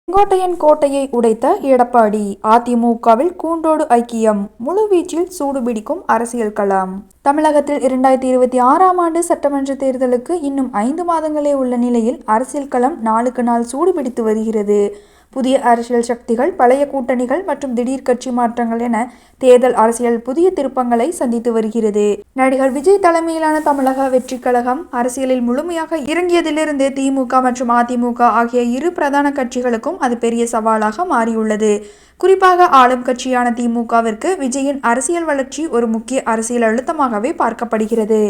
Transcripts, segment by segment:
செங்கோட்டையன் கோட்டையை உடைத்த எடப்பாடி. அதிமுகவில் கூண்டோடு ஐக்கியம். முழுவீச்சில் சூடுபிடிக்கும் அரசியல் களம். தமிழகத்தில் 2026ஆம் ஆண்டு சட்டமன்ற தேர்தலுக்கு இன்னும் 5 மாதங்களே உள்ள நிலையில் அரசியல் களம் நாளுக்கு நாள் சூடுபிடித்து வருகிறது. புதிய அரசியல் சக்திகள், பழைய கூட்டணிகள் மற்றும் திடீர் கட்சி மாற்றங்கள் என தேர்தல் அரசியல் புதிய திருப்பங்களை சந்தித்து வருகிறது. நடிகர் விஜய் தலைமையிலான தமிழக வெற்றிக் கழகம் அரசியலில் முழுமையாக இறங்கியதிலிருந்து திமுக மற்றும் அதிமுக ஆகிய இரு பிரதான கட்சிகளுக்கும் அது பெரிய சவாலாக மாறியுள்ளது. குறிப்பாக ஆளும் கட்சியான திமுகவிற்கு விஜயின் அரசியல் வளர்ச்சி ஒரு முக்கிய அரசியல் அழுத்தமாகவே பார்க்கப்படுகிறது.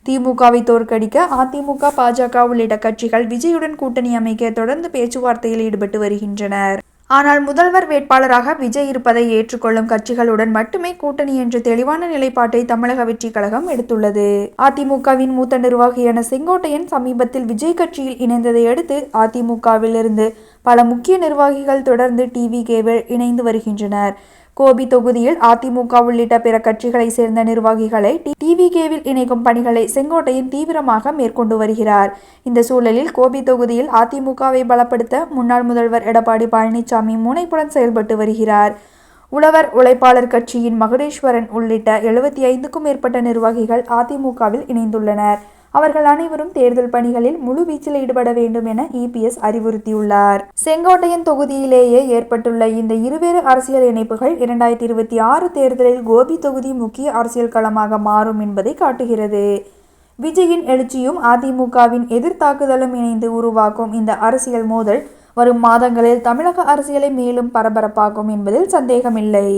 திமுகவை தோற்கடிக்க அதிமுக, பாஜக உள்ளிட்ட கட்சிகள் விஜயுடன் கூட்டணி அமைக்க தொடர்ந்து பேச்சுவார்த்தையில் ஈடுபட்டு வருகின்றனர். ஆனால் முதல்வர் வேட்பாளராக விஜய் இருப்பதை ஏற்றுக்கொள்ளும் கட்சிகளுடன் மட்டுமே கூட்டணி என்ற தெளிவான நிலைப்பாட்டை தமிழக வெற்றிக் கழகம் எடுத்துள்ளது. அதிமுகவின் மூத்த நிர்வாகியான செங்கோட்டையன் சமீபத்தில் விஜய் கட்சியில் இணைந்ததை அடுத்து அதிமுகவில் இருந்து பல முக்கிய நிர்வாகிகள் தொடர்ந்து டிவிகேவில் இணைந்து வருகின்றனர். கோபி தொகுதியில் அதிமுக உள்ளிட்ட பிற கட்சிகளை சேர்ந்த நிர்வாகிகளை டிவிகேவில் இணைக்கும் பணிகளை செங்கோட்டையன் தீவிரமாக மேற்கொண்டு வருகிறார். இந்த சூழலில் கோபி தொகுதியில் அதிமுகவை பலப்படுத்த முன்னாள் முதல்வர் எடப்பாடி பழனிசாமி முனைப்புடன் செயல்பட்டு வருகிறார். உழவர் உழைப்பாளர் கட்சியின் மகுடேஸ்வரன் உள்ளிட்ட 75க்கும் மேற்பட்ட நிர்வாகிகள் அதிமுகவில் இணைந்துள்ளனர். அவர்கள் அனைவரும் தேர்தல் பணிகளில் முழு வீச்சில் ஈடுபட வேண்டும் என இபிஎஸ் அறிவுறுத்தியுள்ளார். செங்கோட்டையன் தொகுதியிலேயே ஏற்பட்டுள்ள இந்த இருவேறு அரசியல் இணைப்புகள் 2026 தேர்தலில் கோபி தொகுதி முக்கிய அரசியல் களமாக மாறும் என்பதை காட்டுகிறது. விஜயின் எழுச்சியும் அதிமுகவின் எதிர்த்தாக்குதலும் இணைந்து உருவாக்கும் இந்த அரசியல் மோதல் வரும் மாதங்களில் தமிழக அரசியலை மேலும் பரபரப்பாக்கும் என்பதில் சந்தேகமில்லை.